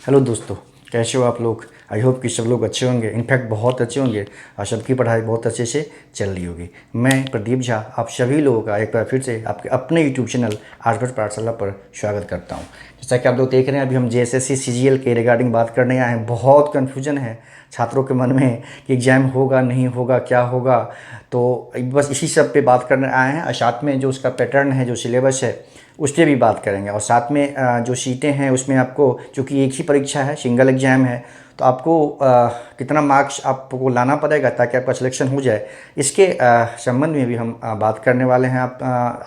Hello दोस्तों, कैसे हो आप लोग। आई होप कि सब लोग अच्छे होंगे, इनफैक्ट बहुत अच्छे होंगे और सबकी पढ़ाई बहुत अच्छे से चल रही होगी। मैं प्रदीप झा आप सभी लोगों का एक बार फिर से आपके अपने यूट्यूब चैनल आर्यभट्ट पाठशाला पर स्वागत करता हूं। जैसा कि आप लोग देख रहे हैं, अभी हम जेएसएससी सीजीएल के रिगार्डिंग बात करने आए हैं। बहुत कन्फ्यूजन है छात्रों के मन में कि एग्ज़ाम होगा नहीं होगा, क्या होगा। तो बस इसी सब पे बात करने आए हैं और साथ में जो उसका पैटर्न है, जो सिलेबस है, उस पर भी बात करेंगे। और साथ में जो सीटें हैं उसमें आपको, चूँकि एक ही परीक्षा है, सिंगल एग्जाम है, तो आपको कितना मार्क्स आपको लाना पड़ेगा ताकि आपका सिलेक्शन हो जाए, इसके संबंध में भी हम बात करने वाले हैं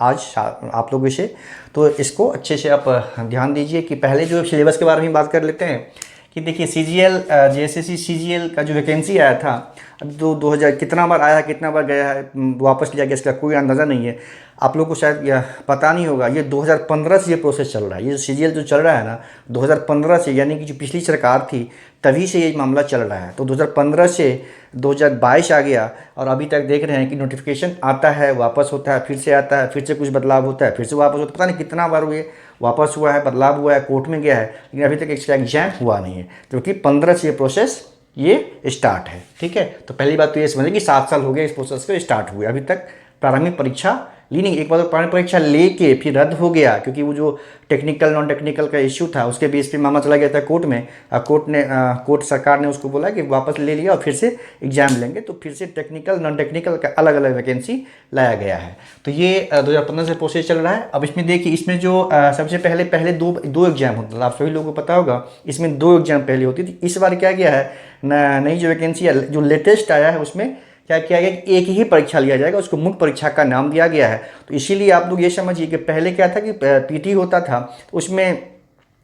आज आप लोगों से। तो इसको अच्छे से आप ध्यान दीजिए कि पहले जो सिलेबस के बारे में बात कर लेते हैं कि देखिए सीजीएल जेएसएससी सीजीएल का जो वैकेंसी आया था, अभी तो 2000 कितना बार आया, कितना बार गया है, वापस लिया गया, इसका कोई अंदाज़ा नहीं है। आप लोग को शायद यह पता नहीं होगा, ये 2015 से ये प्रोसेस चल रहा है। ये सीजीएल जो चल रहा है ना, 2015 से, यानी कि जो पिछली सरकार थी तभी से ये मामला चल रहा है। तो 2015 से 2022 आ गया और अभी तक देख रहे हैं कि नोटिफिकेशन आता है, वापस होता है, फिर से आता है, फिर से कुछ बदलाव होता है, फिर से वापस होता है। पता नहीं कितना बार हुए, वापस हुआ है, बदलाव हुआ है, कोर्ट में गया है, लेकिन अभी तक इसका एग्जाम हुआ नहीं है। क्योंकि 15 से ये प्रोसेस ये स्टार्ट है। ठीक है, तो पहली बात तो ये समझिए कि 7 साल हो गए इस प्रोसेस को स्टार्ट हुए, अभी तक प्रारंभिक परीक्षा ली नहीं। एक बार तो प्रारंभिक परीक्षा लेके फिर रद्द हो गया, क्योंकि वो जो टेक्निकल नॉन टेक्निकल का इश्यू था उसके बेस पे मामला चला गया था कोर्ट में। कोर्ट सरकार ने उसको बोला कि वापस ले लिया और फिर से एग्जाम लेंगे, तो फिर से टेक्निकल नॉन टेक्निकल का अलग अलग वैकेंसी लाया गया है। तो ये 2015 से प्रोसेस चल रहा है। अब इसमें देखिए, इसमें जो सबसे पहले दो एग्जाम होता था, आप सभी लोगों को पता होगा। इसमें 2 एग्जाम पहले होती थी। इस बार क्या गया है, नई जो वैकेंसी जो लेटेस्ट आया है उसमें क्या किया गया कि एक ही परीक्षा लिया जाएगा, उसको मुख्य परीक्षा का नाम दिया गया है। तो इसीलिए आप लोग ये समझिए कि पहले क्या था कि पीटी होता था, उसमें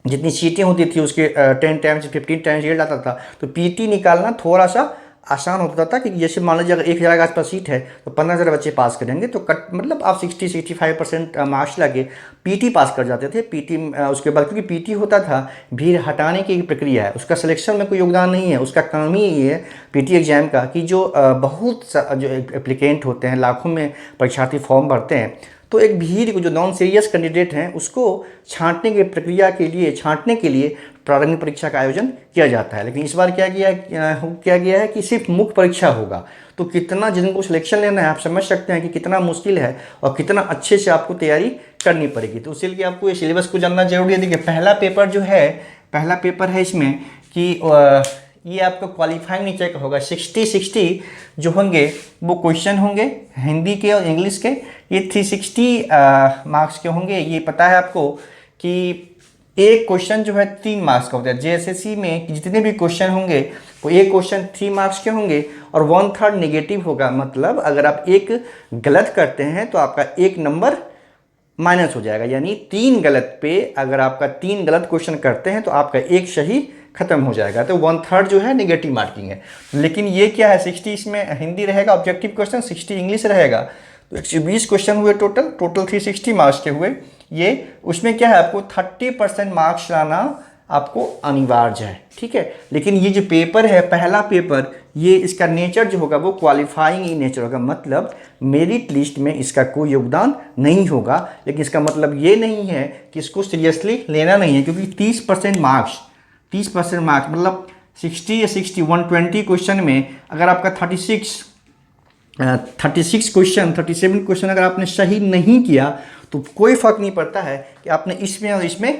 जितनी सीटें होती थी उसके 10 टाइम्स 15 टाइम्स रिजल्ट आता था। तो पीटी निकालना थोड़ा सा आसान होता था कि जैसे मान लीजिए अगर 1000 के आसपास सीट है तो 15,000 बच्चे पास करेंगे, तो मतलब आप 60-65% मार्क्स लगे पीटी पास कर जाते थे। पीटी उसके बाद, क्योंकि पीटी होता था भीड़ हटाने की एक प्रक्रिया है, उसका सिलेक्शन में कोई योगदान नहीं है। उसका काम ही ये है पीटी एग्जाम का कि जो जो एप्लीकेंट होते हैं, लाखों में परीक्षार्थी फॉर्म भरते हैं, तो एक भीड़ को, जो नॉन सीरियस कैंडिडेट हैं, उसको छांटने की प्रक्रिया के लिए, छांटने के लिए प्रारंभिक परीक्षा का आयोजन किया जाता है। लेकिन इस बार क्या गया है कि सिर्फ मुख्य परीक्षा होगा। तो कितना, जिनको सिलेक्शन लेना है, आप समझ सकते हैं कि कितना मुश्किल है और कितना अच्छे से आपको तैयारी करनी पड़ेगी। तो उसके लिए आपको ये सिलेबस को जानना जरूरी है। देखिए पहला पेपर है इसमें कि ये आपका क्वालिफाइंग नीचे का होगा। 60 जो होंगे वो क्वेश्चन होंगे हिंदी के और इंग्लिश के। ये 360 मार्क्स के होंगे। ये पता है आपको कि एक क्वेश्चन जो है 3 मार्क्स का होता है। जेएसएससी में जितने भी क्वेश्चन होंगे वो एक क्वेश्चन 3 मार्क्स के होंगे और 1/3 नेगेटिव होगा। मतलब अगर आप एक गलत करते हैं तो आपका 1 नंबर माइनस हो जाएगा। यानी 3 गलत पे, अगर आपका 3 गलत क्वेश्चन करते हैं तो आपका 1 सही खत्म हो जाएगा। तो 1/3 जो है नेगेटिव मार्किंग है। लेकिन ये क्या है, 60 इसमें हिंदी रहेगा ऑब्जेक्टिव क्वेश्चन, 60 इंग्लिश रहेगा। तो 120 क्वेश्चन हुए टोटल 360 मार्क्स के हुए। ये उसमें क्या है, आपको 30% मार्क्स लाना आपको अनिवार्य है। ठीक है, लेकिन ये जो पेपर है, पहला पेपर, ये इसका नेचर जो होगा वो क्वालिफाइंग ही नेचर होगा। मतलब मेरिट लिस्ट में इसका कोई योगदान नहीं होगा। लेकिन इसका मतलब ये नहीं है कि इसको सीरियसली लेना नहीं है, क्योंकि 30% मार्क्स मतलब 60 या 60 120 क्वेश्चन में अगर आपका 36 क्वेश्चन 37 क्वेश्चन अगर आपने सही नहीं किया तो कोई फर्क नहीं पड़ता है कि आपने इसमें और इसमें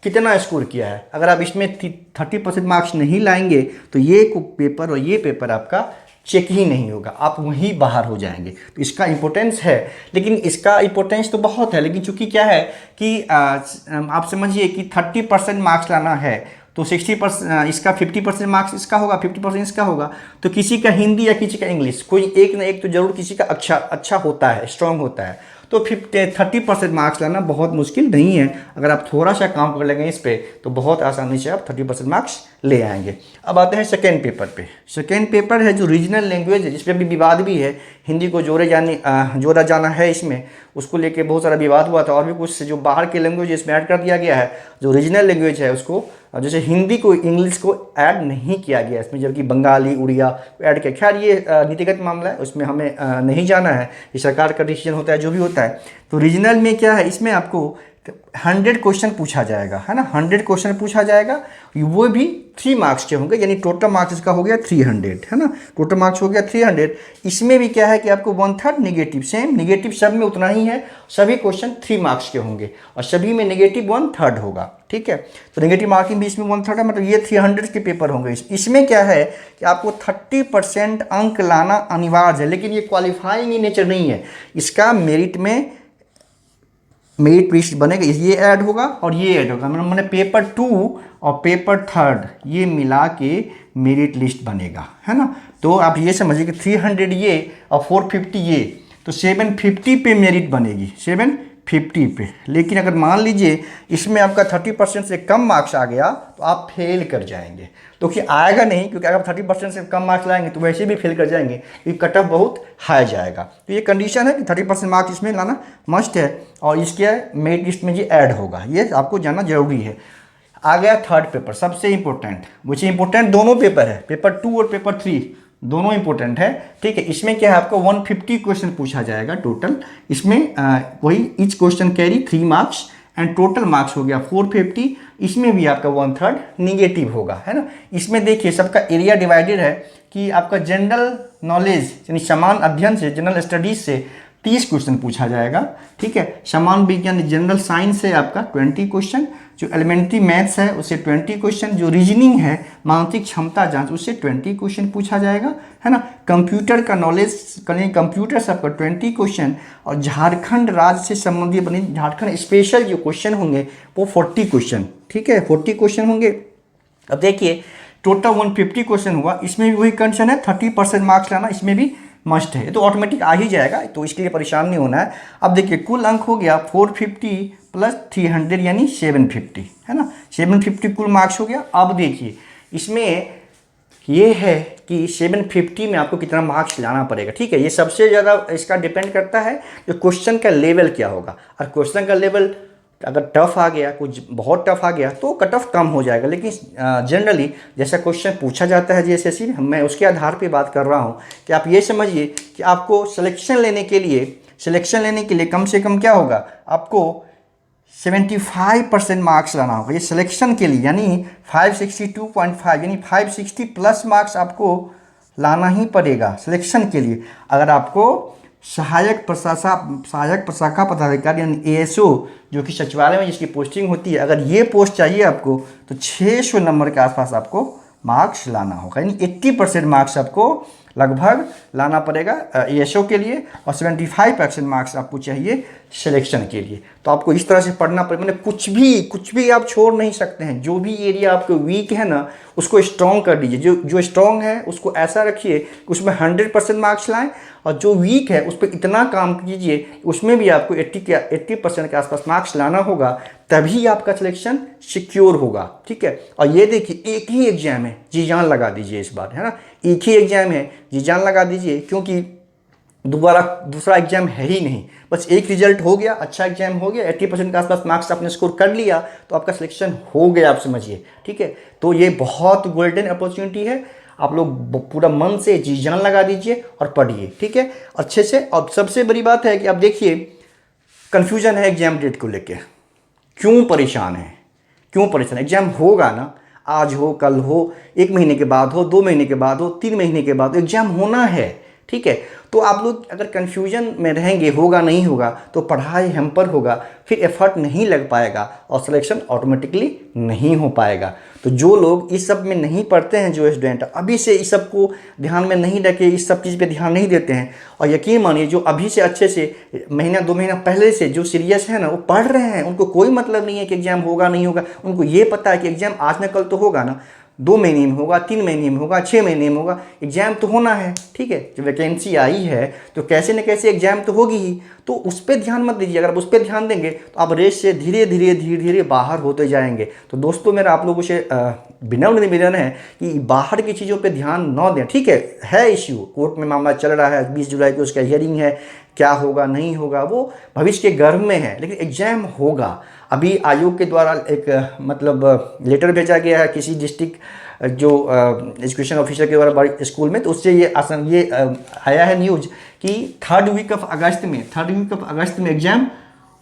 कितना स्कोर किया है। अगर आप इसमें 30% मार्क्स नहीं लाएंगे तो ये पेपर और ये पेपर आपका चेक ही नहीं होगा, आप वहीं बाहर हो जाएंगे। तो इसका इंपॉर्टेंस है, लेकिन इसका इंपॉर्टेंस तो बहुत है। लेकिन चूंकि क्या है कि आप समझिए कि 30% मार्क्स लाना है तो 60% इसका, 50% मार्क्स इसका होगा, 50% इसका होगा। तो किसी का हिंदी या किसी का इंग्लिश, कोई एक ना एक तो जरूर किसी का अच्छा होता है, स्ट्रांग होता है। तो 30% मार्क्स लाना बहुत मुश्किल नहीं है। अगर आप थोड़ा सा काम कर लेंगे इस पर तो बहुत आसानी से आप 30% मार्क्स ले आएंगे। अब आते हैं सेकेंड पेपर पे। सेकेंड पेपर है जो रीजनल लैंग्वेज है, जिसपे भी विवाद भी है। हिंदी को जोड़ा जाना है इसमें, उसको लेके बहुत सारा विवाद हुआ था। और भी कुछ जो बाहर के लैंग्वेज इसमें ऐड कर दिया गया है। जो रीजनल लैंग्वेज है उसको, जैसे हिंदी को, इंग्लिश को ऐड नहीं किया गया इसमें, जबकि बंगाली, उड़िया ऐड किया। खैर ये नीतिगत मामला है, उसमें हमें नहीं जाना है, ये सरकार का डिसीजन होता है जो भी होता है। तो रीजनल में क्या है, इसमें आपको 100 क्वेश्चन पूछा जाएगा, है ना, 100 क्वेश्चन पूछा जाएगा, वो भी 3 मार्क्स के होंगे, यानी टोटल मार्क्स इसका हो गया 300, है ना, टोटल मार्क्स हो गया 300। इसमें भी क्या है कि आपको 1/3 निगेटिव, सेम निगेटिव सब में उतना ही है, सभी क्वेश्चन 3 मार्क्स के होंगे और सभी में निगेटिव 1/3 होगा, ठीक है। तो निगेटिव मार्किंग भी इसमें 1/3 है, मतलब ये 300 के पेपर होंगे। इसमें क्या है कि आपको 30% अंक लाना अनिवार्य है, लेकिन ये क्वालिफाइंग इन नेचर नहीं है, इसका मेरिट में मेरिट लिस्ट बनेगा, ये ऐड होगा और ये ऐड होगा, मतलब मैंने पेपर 2 और पेपर 3 ये मिला के मेरिट लिस्ट बनेगा, है ना। तो आप ये समझिए कि 300 ये और 450 ये, तो 750 पे मेरिट बनेगी, 750 पे। लेकिन अगर मान लीजिए इसमें आपका 30% से कम मार्क्स आ गया तो आप फेल कर जाएंगे, तो कि आएगा नहीं, क्योंकि अगर 30% से कम मार्क्स लाएंगे तो वैसे भी फेल कर जाएंगे, क्योंकि कट ऑफ बहुत हाई जाएगा। तो ये कंडीशन है कि 30% मार्क्स इसमें लाना मस्ट है, और इसके मेरिट लिस्ट में ये ऐड होगा, ये आपको जानना जरूरी है। आ गया थर्ड पेपर, सबसे इंपॉर्टेंट, विच इंपॉर्टेंट दोनों पेपर है, पेपर 2 और पेपर 3 दोनों इंपॉर्टेंट है, ठीक है। इसमें क्या है, आपको 150 क्वेश्चन पूछा जाएगा टोटल, इसमें वही each question carry 3 marks and total marks हो गया 450। इसमें भी आपका 1/3 निगेटिव होगा, है ना। इसमें देखिए सबका एरिया डिवाइडेड है कि आपका जनरल नॉलेज यानी समान अध्ययन से, जनरल स्टडीज से 30 क्वेश्चन पूछा जाएगा, ठीक है। समान विज्ञान जनरल साइंस है आपका 20 क्वेश्चन, जो एलिमेंट्री मैथ्स है उससे 20 क्वेश्चन, जो रीजनिंग है मानसिक क्षमता जांच उससे 20 क्वेश्चन पूछा जाएगा, है ना। कंप्यूटर का नॉलेज करें, कंप्यूटर से आपका 20 क्वेश्चन, और झारखंड राज्य से संबंधित बने झारखंड स्पेशल जो क्वेश्चन होंगे वो 40 क्वेश्चन, ठीक है, 40 क्वेश्चन होंगे। अब देखिए टोटल 150 क्वेश्चन हुआ, इसमें भी वही कंडीशन है 30% मार्क्स लाना, इसमें भी मस्ट है, तो ऑटोमेटिक आ ही जाएगा, तो इसके लिए परेशान नहीं होना है। अब देखिए कुल अंक हो गया 450 प्लस 300 यानी 750, है ना, 750 कुल मार्क्स हो गया। अब देखिए इसमें ये है कि 750 में आपको कितना मार्क्स लाना पड़ेगा, ठीक है। ये सबसे ज़्यादा इसका डिपेंड करता है कि क्वेश्चन का लेवल क्या होगा, और क्वेश्चन का लेवल अगर टफ आ गया, कुछ बहुत टफ आ गया तो कट ऑफ कम हो जाएगा, लेकिन जनरली जैसा क्वेश्चन पूछा जाता है जीएसएससी में, मैं उसके आधार पे बात कर रहा हूँ कि आप ये समझिए कि आपको सिलेक्शन लेने के लिए कम से कम क्या होगा, आपको 75% मार्क्स लाना होगा ये सिलेक्शन के लिए, यानी 562.5 यानी 560 प्लस मार्क्स आपको लाना ही पड़ेगा सिलेक्शन के लिए। अगर आपको सहायक प्रशाखा पदाधिकारी यानी एएसओ जो कि सचिवालय में जिसकी पोस्टिंग होती है, अगर ये पोस्ट चाहिए आपको तो 600 नंबर के आसपास आपको मार्क्स लाना होगा, यानी 80% मार्क्स आपको लगभग लाना पड़ेगा एएसओ के लिए, और 75% मार्क्स आपको चाहिए सिलेक्शन के लिए। तो आपको इस तरह से पढ़ना पड़ेगा, मतलब कुछ भी आप छोड़ नहीं सकते हैं, जो भी एरिया आपको वीक है ना उसको स्ट्रॉन्ग कर दीजिए, जो स्ट्रॉन्ग है उसको ऐसा रखिए कि उसमें 100% मार्क्स लाएं, और जो वीक है उस पर इतना काम कीजिए उसमें भी आपको 80% के आसपास मार्क्स लाना होगा, तभी आपका सिलेक्शन सिक्योर होगा, ठीक है। और ये देखिए एक ही एग्जाम है, जी जान लगा दीजिए इस बार, है ना, एक ही एग्जाम है, जी जान लगा दीजिए, क्योंकि दूसरा एग्जाम है ही नहीं, बस एक रिजल्ट हो गया, अच्छा एग्जाम हो गया, 80% के आसपास मार्क्स आपने स्कोर कर लिया तो आपका सिलेक्शन हो गया, आप समझिए, ठीक है। तो ये बहुत गोल्डन अपॉर्चुनिटी है, आप लोग पूरा मन से जी जान लगा दीजिए और पढ़िए, ठीक है, अच्छे से। और सबसे बड़ी बात है कि आप देखिए कन्फ्यूजन है एग्जाम डेट को लेके, क्यों परेशान एग्जाम होगा ना, आज हो कल हो, 1 महीने के बाद हो, 2 महीने के बाद हो, 3 महीने के बाद हो, एग्जाम होना है, ठीक है। तो आप लोग अगर कन्फ्यूजन में रहेंगे, होगा नहीं होगा, तो पढ़ाई हैम्पर होगा, फिर एफर्ट नहीं लग पाएगा और सिलेक्शन ऑटोमेटिकली नहीं हो पाएगा। तो जो लोग इस सब में नहीं पढ़ते हैं, जो स्टूडेंट अभी से इस सब को ध्यान में नहीं रखे, इस सब चीज़ पे ध्यान नहीं देते हैं, और यकीन मानिए जो अभी से अच्छे से महीना 2 महीना पहले से जो सीरियस है ना वो पढ़ रहे हैं, उनको कोई मतलब नहीं है कि एग्जाम होगा नहीं होगा, उनको ये पता है कि एग्जाम आज न कल तो होगा ना, 2 महीने में होगा, 3 महीने में होगा, 6 महीने में होगा, एग्जाम तो होना है, ठीक है। जो वैकेंसी आई है तो कैसे न कैसे एग्जाम तो होगी ही, तो उस पर ध्यान मत दीजिए। अगर आप उस पर ध्यान देंगे तो आप रेस से धीरे धीरे बाहर होते जाएंगे। तो दोस्तों मेरा आप लोगों से विनम्र निवेदन है कि बाहर की चीज़ों पे ध्यान न दें, ठीक है इश्यू कोर्ट में मामला चल रहा है, 20 जुलाई को उसका हियरिंग है, क्या होगा नहीं होगा वो भविष्य के गर्भ में है, लेकिन एग्जाम होगा। अभी आयोग के द्वारा एक मतलब लेटर भेजा गया है किसी डिस्ट्रिक्ट जो एजुकेशन ऑफिसर के द्वारा बड़ी स्कूल में, तो उससे ये आया है न्यूज़ कि 3rd वीक ऑफ अगस्त में एग्जाम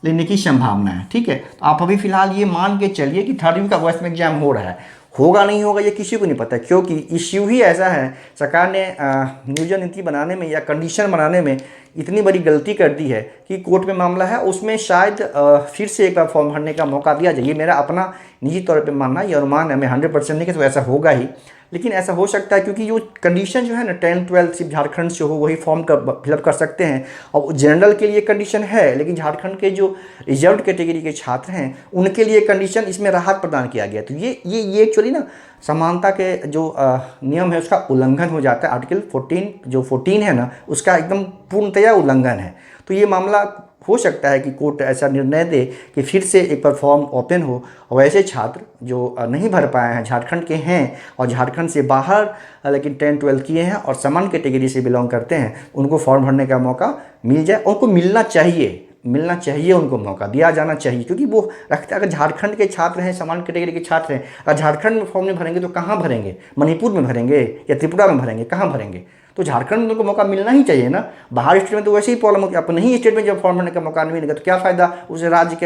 लेने की संभावना है। ठीक है, तो आप अभी फिलहाल ये मान के चलिए कि 3rd का वॉइस में एग्जाम हो रहा है। होगा नहीं होगा ये किसी को नहीं पता, क्योंकि इश्यू ही ऐसा है, सरकार ने नियोजन नीति बनाने में या कंडीशन बनाने में इतनी बड़ी गलती कर दी है कि कोर्ट में मामला है, उसमें शायद फिर से एक बार फॉर्म भरने का मौका दिया जाए। ये मेरा अपना निजी तौर पे मानना, ये अनुमान है, मैं 100% नहीं कि तो ऐसा होगा ही, लेकिन ऐसा हो सकता है क्योंकि जो कंडीशन जो है ना 10th 12th सिर्फ झारखंड से हो वही फॉर्म का फिलअप कर सकते हैं, और जनरल के लिए कंडीशन है, लेकिन झारखंड के जो रिजर्व कैटेगरी के छात्र हैं उनके लिए कंडीशन इसमें राहत प्रदान किया गया। तो ये एक्चुअली ना समानता के जो नियम है उसका उल्लंघन हो जाता है। आर्टिकल 14 जो 14 है ना उसका एकदम पूर्णतया उल्लंघन है। तो ये मामला हो सकता है कि कोर्ट ऐसा निर्णय दे कि फिर से एक बार फॉर्म ओपन हो, और ऐसे छात्र जो नहीं भर पाए हैं, झारखंड के हैं और झारखंड से बाहर लेकिन 10 12 किए हैं और समान कैटेगरी से बिलोंग करते हैं, उनको फॉर्म भरने का मौका मिल जाए। उनको मिलना चाहिए, उनको मौका दिया जाना चाहिए, क्योंकि वो रखते अगर झारखंड के छात्र हैं, समान कैटेगरी के छात्र हैं, अगर झारखंड में फॉर्म नहीं भरेंगे तो कहाँ भरेंगे? मणिपुर में भरेंगे या त्रिपुरा में भरेंगे? कहाँ भरेंगे? तो झारखंड में उनको मौका मिलना ही चाहिए ना। बाहर स्टेट में तो वैसे ही प्रॉब्लम होगी, अपने ही स्टेट में जब फॉर्म भरने का मौका नहीं मिलेगा तो क्या फ़ायदा उस राज्य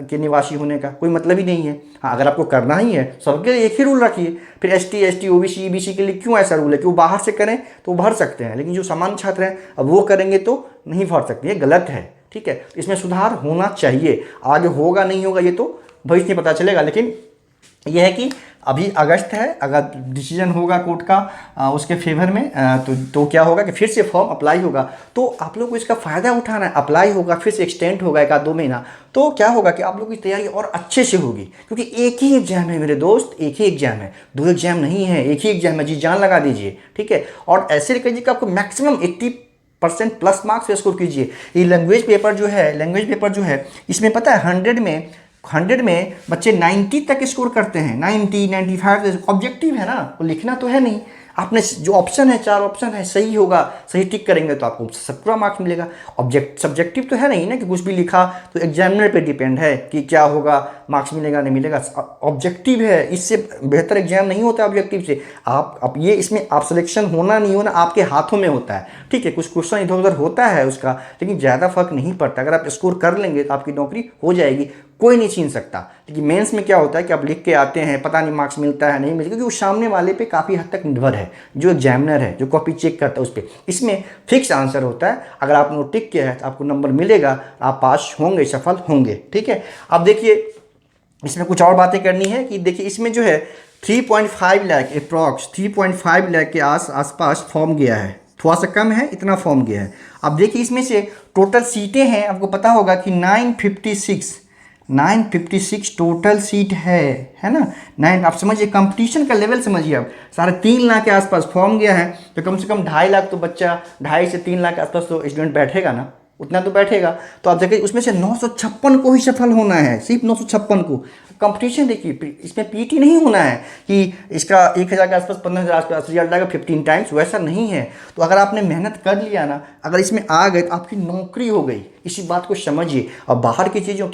के निवासी होने का? कोई मतलब ही नहीं है। हाँ, अगर आपको करना ही है सबके लिए एक ही रूल रखिए। फिर ST ST OBC EBC के लिए क्यों ऐसा रूल है कि वो बाहर से करें तो वो भर सकते हैं, लेकिन जो सामान्य छात्र हैं अब वो करेंगे तो नहीं भर सकते? ये गलत है। ठीक है, इसमें सुधार होना चाहिए। आगे होगा नहीं होगा ये तो भविष्य में पता चलेगा, लेकिन यह है कि अभी अगस्त है, अगर डिसीजन होगा कोर्ट का उसके फेवर में तो क्या होगा कि फिर से फॉर्म अप्लाई होगा। तो आप लोग को इसका फ़ायदा उठाना है। अप्लाई होगा, फिर से एक्सटेंड होगा 1-2 महीना, तो क्या होगा कि आप लोग की तैयारी और अच्छे से होगी, क्योंकि एक ही एग्जाम है मेरे दोस्त, एक ही एग्जाम है, 2 एग्जाम नहीं है, एक ही एग्जाम है। जी जान लगा दीजिए। ठीक है, और ऐसे कीजिए कि आपको मैक्सिमम 80% प्लस मार्क्स स्कोर कीजिए। ये लैंग्वेज पेपर जो है इसमें पता है 100 में बच्चे 90 तक स्कोर करते हैं, 90 95। ऑब्जेक्टिव है ना, वो लिखना तो है नहीं। आपने जो ऑप्शन है, 4 ऑप्शन है, सही होगा, सही टिक करेंगे तो आपको पूरा मार्क्स मिलेगा। सब्जेक्टिव तो है नहीं ना कि कुछ भी लिखा तो एग्जामिनर पे डिपेंड है कि क्या होगा, मार्क्स मिलेगा नहीं मिलेगा। ऑब्जेक्टिव है, इससे बेहतर एग्जाम नहीं होता ऑब्जेक्टिव से। आप ये इसमें आप सिलेक्शन होना नहीं होना आपके हाथों में होता है। ठीक है, कुछ क्वेश्चन इधर उधर होता है उसका, लेकिन ज़्यादा फर्क नहीं पड़ता। अगर आप स्कोर कर लेंगे तो आपकी नौकरी हो जाएगी, कोई नहीं छीन सकता। लेकिन मेंस में क्या होता है कि आप लिख के आते हैं, पता नहीं मार्क्स मिलता है नहीं मिलता, क्योंकि वो सामने वाले पे काफ़ी हद तक निर्भर है, जो एग्जामिनर है, जो कॉपी चेक करता है उस पर। इसमें फिक्स आंसर होता है, अगर आपने टिक किया है तो आपको नंबर मिलेगा, आप पास होंगे, सफल होंगे। ठीक है, अब देखिए इसमें कुछ और बातें करनी है कि देखिए इसमें जो है 3.5 लाख अप्रॉक्स 3.5 लाख के आसपास फॉर्म गया है, थोड़ा सा कम है, इतना फॉर्म गया है। अब देखिए इसमें से टोटल सीटें हैं, आपको पता होगा कि 956 टोटल सीट है ना। 9, आप समझिए कंपटीशन का लेवल समझिए। आप 3.5 लाख के आसपास फॉर्म गया है, तो कम से कम 2.5 लाख तो बच्चा, 2.5 से 3 लाख के आसपास तो स्टूडेंट बैठेगा ना, उतना तो बैठेगा। तो आप देखिए उसमें से 956 को ही सफल होना है, सिर्फ 956 को। कंपटीशन देखिए, इसमें पीटी नहीं होना है कि इसका 1000 के आसपास 15,000 आसपास रिजल्ट आएगा 15 टाइम्स, वैसा नहीं है। तो अगर आपने मेहनत कर लिया ना, अगर इसमें आ गए तो आपकी नौकरी हो गई। इसी बात को समझिए। और बाहर की चीज़ों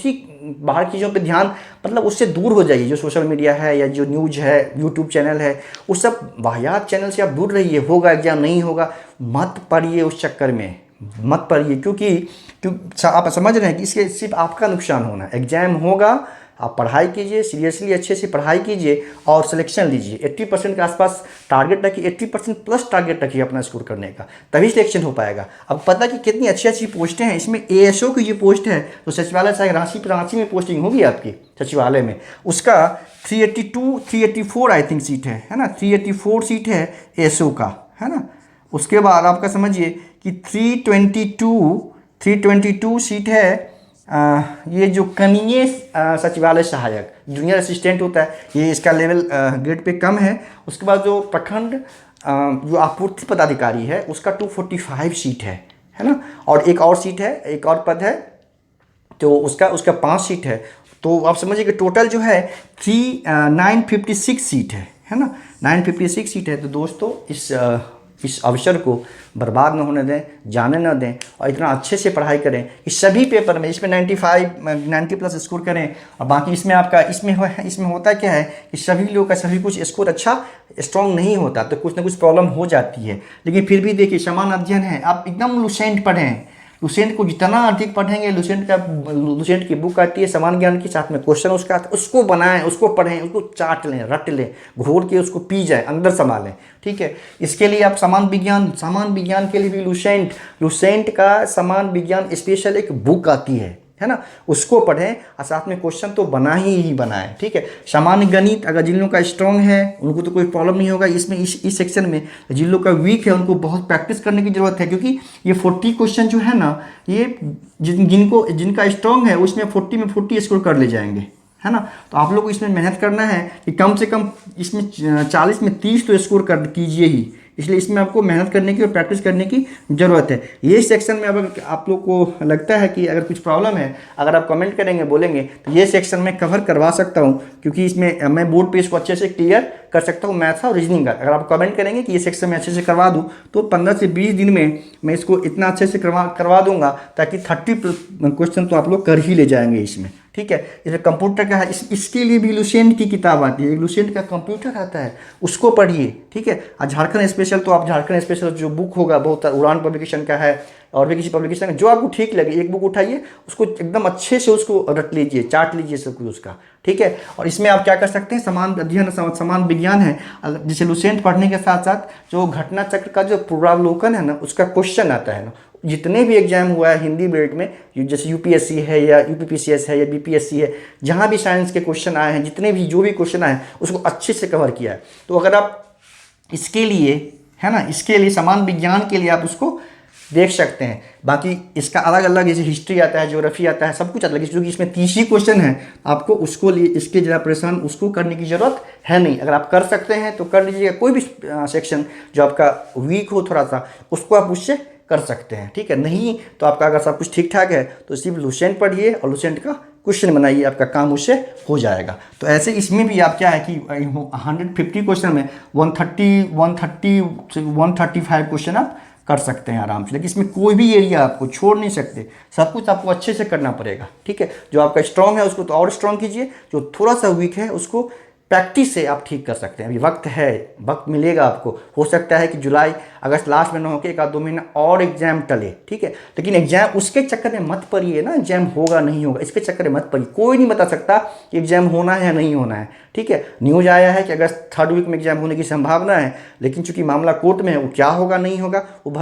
बाहर की चीज़ों पे ध्यान, मतलब उससे दूर हो जाइए। जो सोशल मीडिया है या जो न्यूज़ है, यूट्यूब चैनल है, उस सब वाहियात चैनल से आप दूर रहिए। होगा एग्जाम नहीं होगा, मत पढ़िए उस चक्कर में, मत पढ़िए, क्योंकि आप समझ रहे हैं कि इससे सिर्फ आपका नुकसान होना है। एग्जाम होगा, आप पढ़ाई कीजिए, सीरियसली अच्छे से पढ़ाई कीजिए और सिलेक्शन लीजिए। 80% के आसपास टारगेट रखिए, 80% प्लस टारगेट रखिए अपना स्कोर करने का, तभी सिलेक्शन हो पाएगा। अब पता कि कितनी अच्छी अच्छी पोस्टें हैं इसमें। ASO की जो पोस्ट है तो सचिवालय से रांची में पोस्टिंग होगी आपकी सचिवालय में, उसका 384 आई थिंक सीट है ना, 384 सीट है ASO का, है ना। उसके बाद आपका समझिए कि 322 सीट है ये जो कनीय सचिवालय सहायक जूनियर असिस्टेंट होता है, ये इसका लेवल ग्रेड पे कम है। उसके बाद जो प्रखंड जो आपूर्ति पदाधिकारी है उसका 245 सीट है ना। और एक और सीट है, एक और पद है, तो उसका 5 सीट है। तो आप समझिए कि टोटल जो है 956 सीट है ना, 956 सीट है। तो दोस्तों इस अवसर को बर्बाद न होने दें, जाने न दें, और इतना अच्छे से पढ़ाई करें इस सभी पेपर में। इसमें 90 प्लस स्कोर करें। और बाकी इसमें आपका इसमें होता क्या है कि सभी लोगों का सभी कुछ स्कोर अच्छा स्ट्रॉन्ग नहीं होता, तो कुछ ना कुछ प्रॉब्लम हो जाती है। लेकिन फिर भी देखिए समान अध्ययन है, आप एकदम लुसेंट पढ़ें, लुसेंट को जितना अधिक पढ़ेंगे, लुसेंट की बुक आती है समान ज्ञान के साथ में क्वेश्चन उसका आता है, उसको बनाएं, उसको पढ़ें, उसको चाट लें, रट लें, घोर के उसको पी जाए, अंदर संभालें। ठीक है, इसके लिए आप समान विज्ञान के लिए भी लुसेंट का समान विज्ञान स्पेशल एक बुक आती है ना, उसको पढ़ें और साथ में क्वेश्चन तो बना ही बनाएं। ठीक है, सामान्य गणित अगर जिन लोगों का स्ट्रांग है उनको तो कोई प्रॉब्लम नहीं होगा इसमें, इस सेक्शन में। जिन लोगों का वीक है उनको बहुत प्रैक्टिस करने की जरूरत है, क्योंकि ये 40 क्वेश्चन जो है ना, ये जिनका स्ट्रांग है उसमें 40 में 40 स्कोर कर ले जाएंगे, है ना। तो आप लोग को इसमें मेहनत करना है कि कम से कम इसमें 40 में 30 तो स्कोर कर कीजिए ही, इसलिए इसमें आपको मेहनत करने की और प्रैक्टिस करने की ज़रूरत है। ये सेक्शन में अगर आप लोग को लगता है कि अगर कुछ प्रॉब्लम है, अगर आप कमेंट करेंगे, बोलेंगे, तो ये सेक्शन में कवर करवा सकता हूँ, क्योंकि इसमें मैं बोर्ड पे इसको अच्छे से क्लियर कर सकता हूँ, मैथ्स और रीजनिंग का। अगर आप कमेंट करेंगे कि ये सेक्शन में अच्छे से करवा दूँ, तो 15 से 20 दिन में मैं इसको इतना अच्छे से करवा दूंगा ताकि 30 क्वेश्चन तो आप लोग कर ही ले जाएंगे इसमें। ठीक है, इसमें कंप्यूटर का है, इसके लिए भी लुसेंट की किताब आती है, लुसेंट का कंप्यूटर आता है, उसको पढ़िए। ठीक है, और झारखंड स्पेशल तो आप झारखंड स्पेशल जो बुक होगा, बहुत उड़ान पब्लिकेशन का है और भी किसी पब्लिकेशन का, जो आपको ठीक लगे एक बुक उठाइए, उसको एकदम अच्छे से उसको रट लीजिए, चाट लीजिए सब कुछ उसका। ठीक है, और इसमें आप क्या कर सकते हैं, समान अध्ययन समान विज्ञान है, जैसे लुसेंट पढ़ने के साथ साथ जो घटना चक्र का जो पूर्वावलोकन है ना, उसका क्वेश्चन आता है ना। जितने भी एग्जाम हुआ है हिंदी बेल्ट में, जैसे यूपीएससी है या यूपीपीसीएस है या बीपीएससी है, जहाँ भी साइंस के क्वेश्चन आए हैं, जितने भी जो भी क्वेश्चन आए हैं उसको अच्छे से कवर किया है। तो अगर आप इसके लिए, है ना, इसके लिए समान विज्ञान के लिए आप उसको देख सकते हैं। बाकी इसका अलग अलग जैसे हिस्ट्री आता है, ज्योग्राफी आता है, सब कुछ अलग है, क्योंकि इसमें 30 ही क्वेश्चन है, आपको उसको लिए इसके ज़्यादा परेशान उसको करने की ज़रूरत है नहीं। अगर आप कर सकते हैं तो कर लीजिएगा, कोई भी सेक्शन जो आपका वीक हो थोड़ा सा, उसको आप उससे कर सकते हैं। ठीक है, नहीं तो आपका अगर सब कुछ ठीक ठाक है तो सिर्फ लुसेंट पढ़िए और लुसेंट का क्वेश्चन बनाइए, आपका काम उससे हो जाएगा। तो ऐसे इसमें भी आप क्या है कि 150 क्वेश्चन में 135 क्वेश्चन आप कर सकते हैं आराम से, लेकिन इसमें कोई भी एरिया आपको छोड़ नहीं सकते, सब कुछ आपको अच्छे से करना पड़ेगा। ठीक है, जो आपका स्ट्रांग है उसको तो और स्ट्रांग कीजिए, जो थोड़ा सा वीक है उसको प्रैक्टिस से आप ठीक कर सकते हैं। अभी वक्त है, वक्त मिलेगा आपको, हो सकता है कि जुलाई अगस्त लास्ट में ना होकर 1-2 महीना और एग्जाम टले। ठीक है, लेकिन एग्जाम उसके चक्कर में मत पड़िए ना, एग्जाम होगा नहीं होगा इसके चक्कर में मत पड़िए, कोई नहीं बता सकता कि एग्जाम होना है या नहीं होना है। ठीक है, न्यूज़ आया है कि अगस्त 3rd वीक में एग्जाम होने की संभावना है, लेकिन चूंकि मामला कोर्ट में है, वो क्या होगा नहीं होगा वो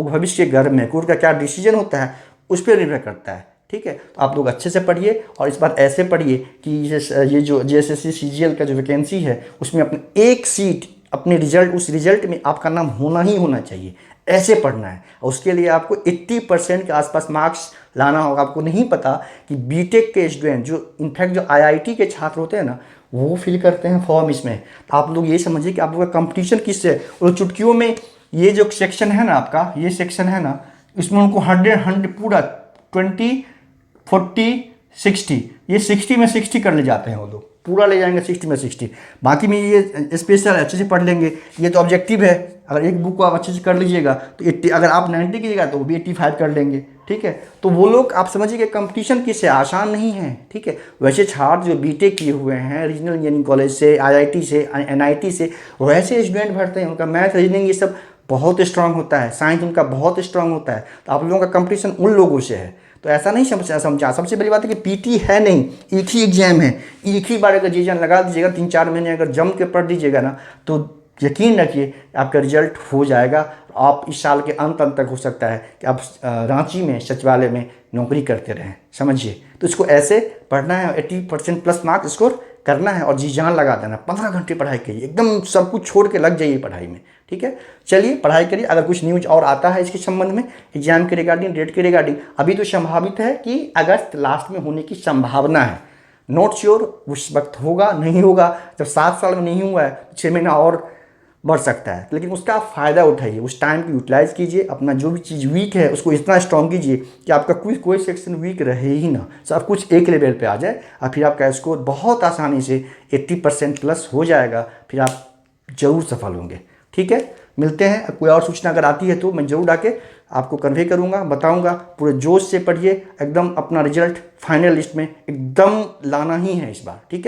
भविष्य के गर्भ में, कोर्ट का क्या डिसीजन होता है उस पर निर्भर करता है। ठीक है, तो आप लोग अच्छे से पढ़िए, और इस बार ऐसे पढ़िए कि ये जो JSSC CGL का जो वैकेंसी है उसमें अपने एक सीट, अपने रिजल्ट, उस रिजल्ट में आपका नाम होना ही होना चाहिए, ऐसे पढ़ना है। और उसके लिए आपको 80% के आसपास मार्क्स लाना होगा। आपको नहीं पता कि बीटेक के स्टूडेंट जो इनफैक्ट जो IIT के छात्र होते हैं ना, वो फिल करते हैं फॉर्म इसमें। तो आप लोग ये समझिए कि आप लोग का कंपटीशन किससे है। और चुटकियों में ये जो सेक्शन है ना, आपका ये सेक्शन है ना, इसमें उनको 100 पूरा 20 40 60, ये 60 में 60 कर ले जाते हैं, वो लोग पूरा ले जाएंगे 60 में 60। बाकी में ये स्पेशल अच्छे से पढ़ लेंगे, ये तो ऑब्जेक्टिव है। अगर एक बुक को आप अच्छे से कर लीजिएगा तो 80, अगर आप 90 कीजिएगा तो वो भी 85 कर लेंगे। ठीक है, तो वो लोग आप समझिए कि कंपटीशन किससे, आसान नहीं है। ठीक है, वैसे छात्र जो बीटेक किए हुए हैं रीजनल इंजीनियरिंग कॉलेज से, IIT से, NIT से, वैसे स्टूडेंट भरते हैं, उनका मैथ रीजनिंग ये सब बहुत स्ट्रांग होता है, साइंस उनका बहुत स्ट्रांग होता है। तो आप लोगों का कंपटीशन उन लोगों से है, तो ऐसा नहीं समझा। सबसे बड़ी बात है कि पीटी है नहीं, एक ही एग्जाम है, एक ही बार अगर जी लगा दीजिएगा, 3-4 महीने अगर जम के पढ़ दीजिएगा ना, तो यकीन रखिए आपका रिजल्ट हो जाएगा। आप इस साल के अंत तक हो सकता है कि आप रांची में सचिवालय में नौकरी करते रहें, समझिए। तो इसको ऐसे पढ़ना है, 80% प्लस मार्क्स स्कोर करना है और जी जान लगा देना। 15 घंटे पढ़ाई करिए, एकदम सब कुछ छोड़ के लग जाइए पढ़ाई में। ठीक है, चलिए पढ़ाई करिए। अगर कुछ न्यूज़ और आता है इसके संबंध में, एग्जाम के रिगार्डिंग, डेट के रिगार्डिंग, अभी तो संभावित है कि अगस्त लास्ट में होने की संभावना है, नॉट श्योर उस वक्त होगा नहीं होगा। जब 7 साल में नहीं हुआ है, 6 महीना और बढ़ सकता है, लेकिन उसका आप फ़ायदा उठाइए, उस टाइम को यूटिलाइज़ कीजिए। अपना जो भी चीज़ वीक है उसको इतना स्ट्रॉन्ग कीजिए कि आपका कोई सेक्शन वीक रहे ही ना, सब कुछ एक लेवल पे आ जाए, और फिर आपका स्कोर बहुत आसानी से 80% प्लस हो जाएगा। फिर आप जरूर सफल होंगे। ठीक है, मिलते हैं। कोई और सूचना अगर आती है तो मैं जरूर आके आपको कन्वे करूँगा, बताऊँगा। पूरे जोश से पढ़िए, एकदम अपना रिजल्ट फाइनल लिस्ट में एकदम लाना ही है इस बार। ठीक है।